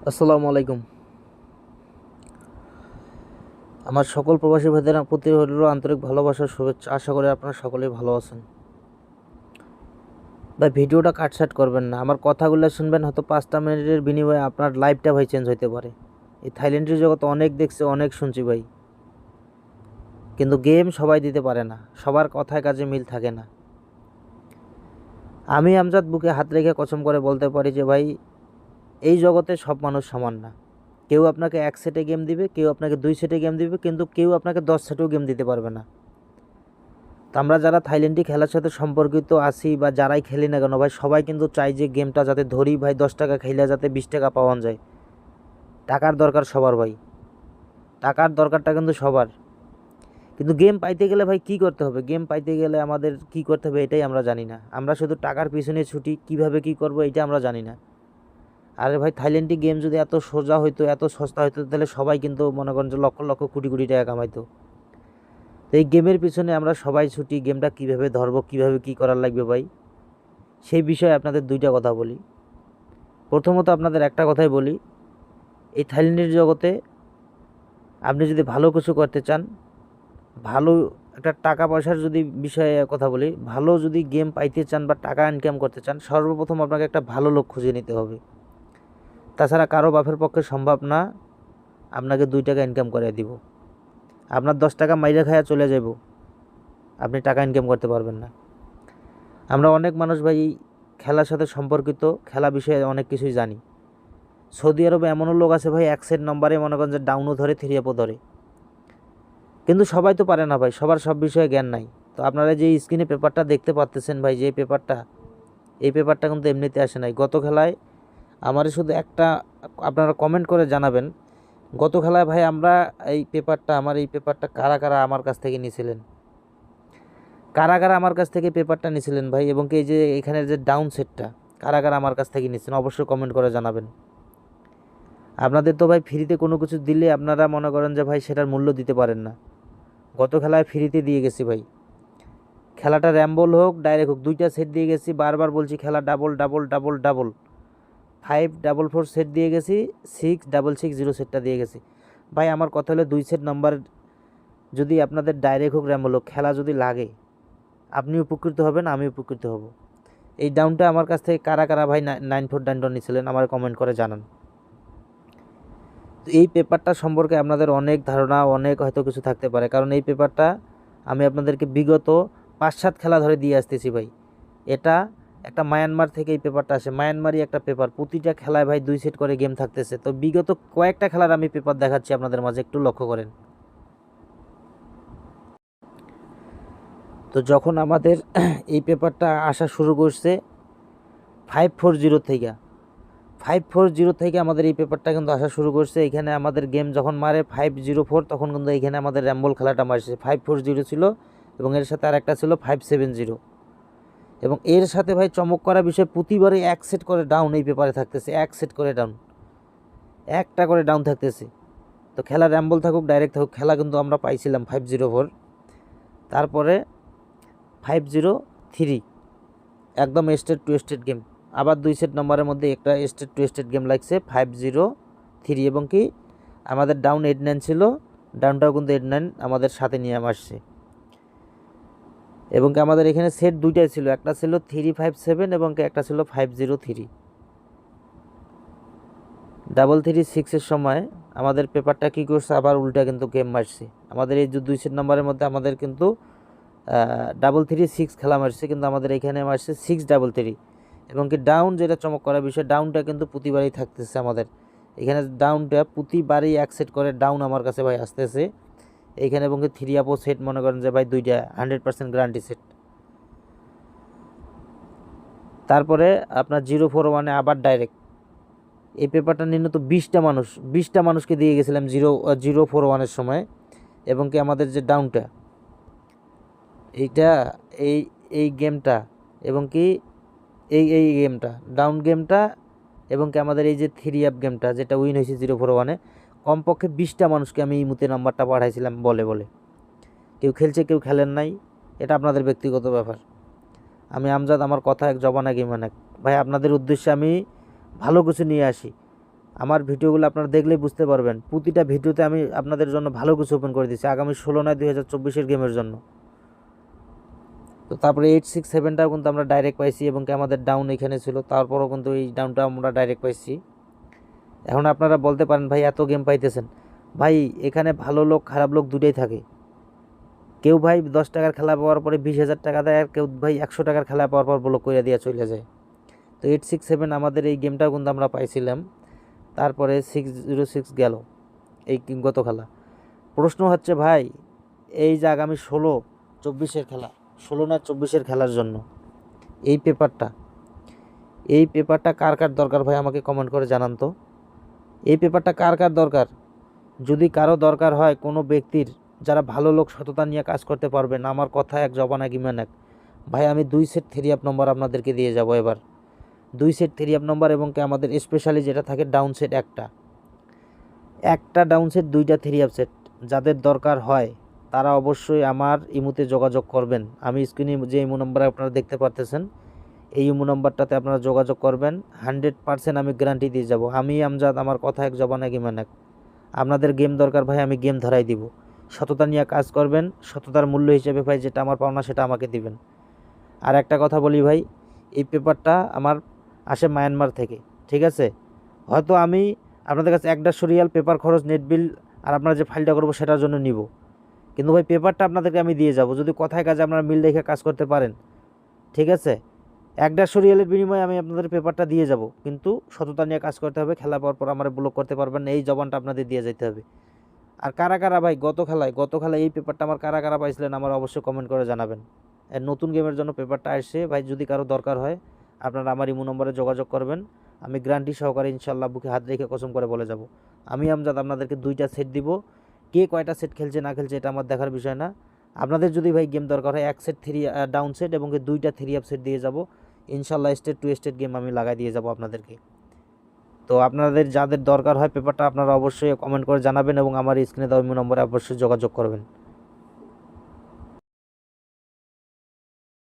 আসসালামু আলাইকুম। আমার সকল প্রবাসী ভাইদের প্রতি হলো আন্তরিক ভালোবাসার শুভেচ্ছা। আশা করি আপনারা সকলেই ভালো আছেন। ভাই ভিডিওটা কাটছাট করবেন না, আমার কথাগুলো শুনবেন, হয়তো 5টা মিনিটের বিনিময়ে আপনার লাইফটা ভাই চেঞ্জ হইতে পারে। এই থাইল্যান্ডের জগতে অনেক দেখছি, অনেক শুনছি ভাই, কিন্তু গেম সবাই দিতে পারে না, সবার কথায় কাজে মিল থাকে না। আমি আমজাদ বুকে হাত রেখে কসম করে বলতে পারি যে ভাই, এই জগতে সব মানুষ সমান না। কেউ আপনাকে 1 সেটে গেম দিবে, কেউ আপনাকে 2 সেটে গেম দিবে, কিন্তু কেউ আপনাকে 10 সেটেও গেম দিতে পারবে না। তো আমরা যারা থাইল্যান্ডি খেলার সাথে সম্পর্কিত আছি বা যারাই খেলি না কেন ভাই, সবাই কিন্তু চাই যে গেমটা যাতে ধরি ভাই, 10 টাকা খেলে যাতে 20 টাকা পাওয়া যায়। টাকার দরকার সবার ভাই, টাকার দরকারটা কিন্তু সবার। কিন্তু গেম পাইতে গেলে ভাই কি করতে হবে, গেম পাইতে গেলে আমাদের কি করতে হবে এটাই আমরা জানি না। আমরা শুধু টাকার পিছনে ছুটি, কিভাবে কি করব এটা আমরা জানি না। আরে ভাই, থাইল্যান্ডি গেম যদি এত সোজা হইতো, এত সস্তা হইতো, তাহলে সবাই কিন্তু মনে করেন যে লক্ষ লক্ষ কোটি কোটি টাকা কামাইতো। তো এই গেমের পিছনে আমরা সবাই ছুটি, গেমটা কিভাবে ধরবো, কিভাবে কি করার লাগবে ভাই, সেই বিষয়ে আপনাদের 2টা কথা বলি। প্রথমত আপনাদের একটা কথাই বলি, এই থাইল্যান্ডের জগতে আপনি যদি ভালো কিছু করতে চান, ভালো একটা টাকা পয়সার যদি বিষয়ে কথা বলি, ভালো যদি গেম পাইতে চান বা টাকা ইনকাম করতে চান, সর্বপ্রথম আপনাকে একটা ভালো লোক খুঁজে নিতে হবে। তাছাড়া কারো বাপের পক্ষে সম্ভব না আপনাকে 2 টাকা ইনকাম করে দিব। আপনার 10 টাকা মাইরে খায়া চলে যাব, আপনি টাকা ইনকাম করতে পারবেন না। আমরা অনেক মানুষ ভাই খেলার সাথে সম্পর্কিত, খেলা বিষয়ে অনেক কিছুই জানি। সৌদি আরবে এমনও লোক আছে ভাই, 1 সেট নম্বরে মনে করেন যে ডাউনও ধরে, 3 আপও ধরে। কিন্তু সবাই তো পারে না ভাই, সবার সব বিষয়ে জ্ঞান নাই। তো আপনারা যে স্ক্রিনে পেপারটা দেখতে পাচ্তেছেন ভাই, যে পেপারটা, এই পেপারটা কিন্তু এমনিতে আসে নাই। গত খেলায় আমার শুধু একটা, আপনারা কমেন্ট করে জানাবেন, গত খেলায় ভাই আমরা এই পেপারটা, আমার এই পেপারটা কারা কারা আমার কাছ থেকে নিয়েছিলেন, কারা কারা আমার কাছ থেকে পেপারটা নিয়েছিলেন ভাই, এবং এই যে এখানের যে ডাউন সেটটা কারা কারা আমার কাছ থেকে নিয়েছেন, অবশ্যই কমেন্ট করে জানাবেন। আপনাদের তো ভাই ফ্রিতে কোনো কিছু দিলে আপনারা মনে করেন যে ভাই সেটার মূল্য দিতে পারেন না। গত খেলায় ফ্রিতে দিয়ে গেছি ভাই, খেলাটা র্যাম্বল হোক ডাইরেক্ট হোক, 2টা সেট দিয়ে গেছি। বারবার বলছি খেলা double double double double, 544 set দিয়ে গেছি, 6660 সেটটা দিয়ে গেছি। ভাই আমার কথা হলো 2 সেট নাম্বার যদি আপনাদের ডাইরেক্ট হোক র্যাম্বল হোক, খেলা যদি লাগে, আপনি উপকৃত হবেন, আমি উপকৃত হব। এই ডাউনটা আমার কাছ থেকে কারা কারা ভাই 94 নিয়েছিলেন আমার কমেন্ট করে জানান। তো এই পেপারটা সম্পর্কে আপনাদের অনেক ধারণা, অনেক হয়তো কিছু থাকতে পারে, কারণ এই পেপারটা আমি আপনাদেরকে বিগত 5-7 খেলা ধরে দিয়ে আসতেছি ভাই। এটা একটা মায়ানমার থেকে এই পেপারটা আসে, মায়ানমারই একটা পেপার, প্রতিটা খেলায় ভাই 2 সেট করে গেম থাকতেছে। তো বিগত কয়েকটা খেলার আমি পেপার দেখাচ্ছি আপনাদের মাঝে, একটু লক্ষ্য করেন। তো যখন আমাদের এই পেপারটা আসা শুরু করছে 540 থেকে, 540 থেকে আমাদের এই পেপারটা কিন্তু আসা শুরু করছে। এখানে আমাদের গেম যখন মারে 504, তখন কিন্তু এখানে আমাদের র্যাম্বল খেলাটা মারছে। 540 ছিল, এবং এর সাথে আরেকটা ছিল 570। এবং এর সাথে ভাই চমক করা বিষয়, প্রতিবারই 1 সেট করে ডাউন এই পেপারে থাকতেছে, 1 সেট করে ডাউন, একটা করে ডাউন থাকতেছে। তো খেলা র্যাম্বল থাকুক ডাইরেক্ট থাকুক, খেলা কিন্তু আমরা পাইছিলাম 504, তারপরে 503, একদম স্টেট টু স্টেট গেম। আবার 2 সেট নম্বরের মধ্যে একটা স্টেট টু স্টেট গেম লাগছে 503, এবং কি আমাদের ডাউন 89 ছিল, ডাউনটাও কিন্তু 89 আমাদের সাথে নিয়ে আসছে। এবং কি আমাদের এখানে সেট 2টাই ছিল, একটা ছিল 357 এবং কি একটা ছিল 503। 336-এর সময় আমাদের পেপারটা কী করছে, আবার উল্টা কিন্তু গেম মারছে। আমাদের এই যে 2 সেট নম্বরের মধ্যে আমাদের কিন্তু 336 খেলা মারছে, কিন্তু আমাদের এখানে মারছে 633। এবং কি ডাউন, যেটা চমক করার বিষয়, ডাউনটা কিন্তু প্রতিবারই থাকতেছে আমাদের এখানে। ডাউনটা প্রতিবারই 1 সেট করে ডাউন আমার কাছে ভাই আসতেছে এইখানে। এবং কি 3 আপও সেট মনে করেন যে ভাই 2টা 100% গ্যারান্টি সেট। তারপরে আপনার 041-এ আবার ডাইরেক্ট এই পেপারটা নিম্ন তো 20টা মানুষকে দিয়ে গেছিলাম 041-এর সময়। এবং কি আমাদের যে ডাউনটা, এইটা, এই এই গেমটা, এবং কি এই গেমটা, ডাউন গেমটা, এবং কি আমাদের এই যে 3 আপ গেমটা যেটা উইন হয়েছে 041-এ, কমপক্ষে 20টা মানুষকে আমি এই মুহূর্তে নাম্বারটা পাঠাইছিলাম বলে বলে। কেউ খেলছে, কেউ খেলেন নাই, এটা আপনাদের ব্যক্তিগত ব্যাপার। আমি আমজাদ, আমার কথা এক জবান এক ইমান এক। ভাই আপনাদের উদ্দেশ্যে আমি ভালো কিছু নিয়ে আসি। আমার ভিডিওগুলো আপনারা দেখলেই বুঝতে পারবেন, প্রতিটা ভিডিওতে আমি আপনাদের জন্য ভালো কিছু ওপেন করে দিচ্ছি আগামী 16/9/2024 গেমের জন্য। তো তারপরে 867টাও কিন্তু আমরা ডাইরেক্ট পাইছি এবং কি আমাদের ডাউন এখানে ছিল, তারপরও কিন্তু এই ডাউনটা আমরা ডাইরেক্ট পাইছি। এখন আপনারা বলতে পারেন ভাই এত গেম পাইতেছেন, ভাই এখানে ভালো লোক খারাপ লোক দুটোই থাকে। কেউ ভাই 10 টাকার খেলা পাওয়ার পরে 20,000 টাকা দেয়, আর কেউ ভাই 100 টাকার খেলা পাওয়ার পর ব্লক করে দিয়ে চলে যায়। তো 867 আমাদের এই গেমটাও কিন্তু আমরা পাইছিলাম। তারপরে 606 গেল এই গত খেলা। প্রশ্ন হচ্ছে ভাই এই যে আগামী 16/24 খেলা, 16/24 খেলার জন্য এই পেপারটা কার কার দরকার ভাই আমাকে কমেন্ট করে জানান তো। এই পেপারটা কার কার দরকার? যদি কারো দরকার হয় কোনো ব্যক্তির যারা ভালো লোক সততা নিয়ে কাজ করতে পারবেন, আমার কথা এক জবান এক ইমান এক, ভাই আমি 2 সেট 3 আপ নম্বর আপনাদেরকে দিয়ে যাব এবার। 2 সেট 3 আপ নম্বর এবং কি আমাদের স্পেশালি যেটা থাকে ডাউন সেট একটা ডাউন সেট 2টা 3 আপ সেট। যাদের দরকার হয় তারা অবশ্যই আমার ইমুতে যোগাযোগ করবেন। আমি স্ক্রিনে যে ইমো নম্বর আপনারা দেখতে পারতেছেন এই ইমো নম্বরটাতে আপনারা যোগাযোগ করবেন। 100% আমি গ্যারান্টি দিয়ে যাব। আমি আমজাদ, আমার কথা এক জবান এক ইমান এক। আপনাদের গেম দরকার ভাই, আমি গেম ধরাই দিব। সততা নিয়ে কাজ করবেন, সততার মূল্য হিসেবে ভাই যেটা আমার পাওনা সেটা আমাকে দিবেন। আর একটা কথা বলি ভাই, এই পেপারটা আমার আসে মায়ানমার থেকে, ঠিক আছে? হয়তো আমি আপনাদের কাছে 1.5 রিয়াল পেপার খরচ, নেট বিল আর আপনারা যে ফাইলটা করবো সেটার জন্য নিব, কিন্তু ভাই পেপারটা আপনাদেরকে আমি দিয়ে যাব যদি কথায় কাজে আপনারা মিল রেখে কাজ করতে পারেন, ঠিক আছে? 1.5 রিয়ালের বিনিময়ে আমি আপনাদের পেপারটা দিয়ে যাব, কিন্তু সততা নিয়ে কাজ করতে হবে। খেলা পাওয়ার পর আমার ব্লক করতে পারবেন না, এই জবানটা আপনাদের দিয়ে যেতে হবে। আর কারা কারা ভাই গত খেলায় এই পেপারটা আমার কারা কারা পাইছিলেন আমার অবশ্যই কমেন্ট করে জানাবেন। এর নতুন গেমের জন্য পেপারটা আসছে ভাই, যদি কারো দরকার হয় আপনারা আমার ইমো নম্বরে যোগাযোগ করবেন। আমি গ্যারান্টি সহকারে ইনশাল্লাহ বুকে হাত রেখে কসম করে বলে যাব, আমি আমজাদ আপনাদেরকে 2টা সেট দিব। কে কয়টা সেট খেলছে না খেলছে এটা আমার দেখার বিষয় না। আপনাদের যদি ভাই গেম দরকার হয় 1 সেট 3 ডাউন সেট এবং 2টা 3 আপ সেট দিয়ে যাব ইনশাল্লাহ। স্টেট টু স্টেট গেম আমি লাগাই দিয়ে যাব আপনাদেরকে। তো আপনাদের যাদের দরকার হয় পেপারটা আপনারা অবশ্যই কমেন্ট করে জানাবেন এবং আমার স্ক্রিনে দেওয়া ইমো নম্বরে অবশ্যই যোগাযোগ করবেন।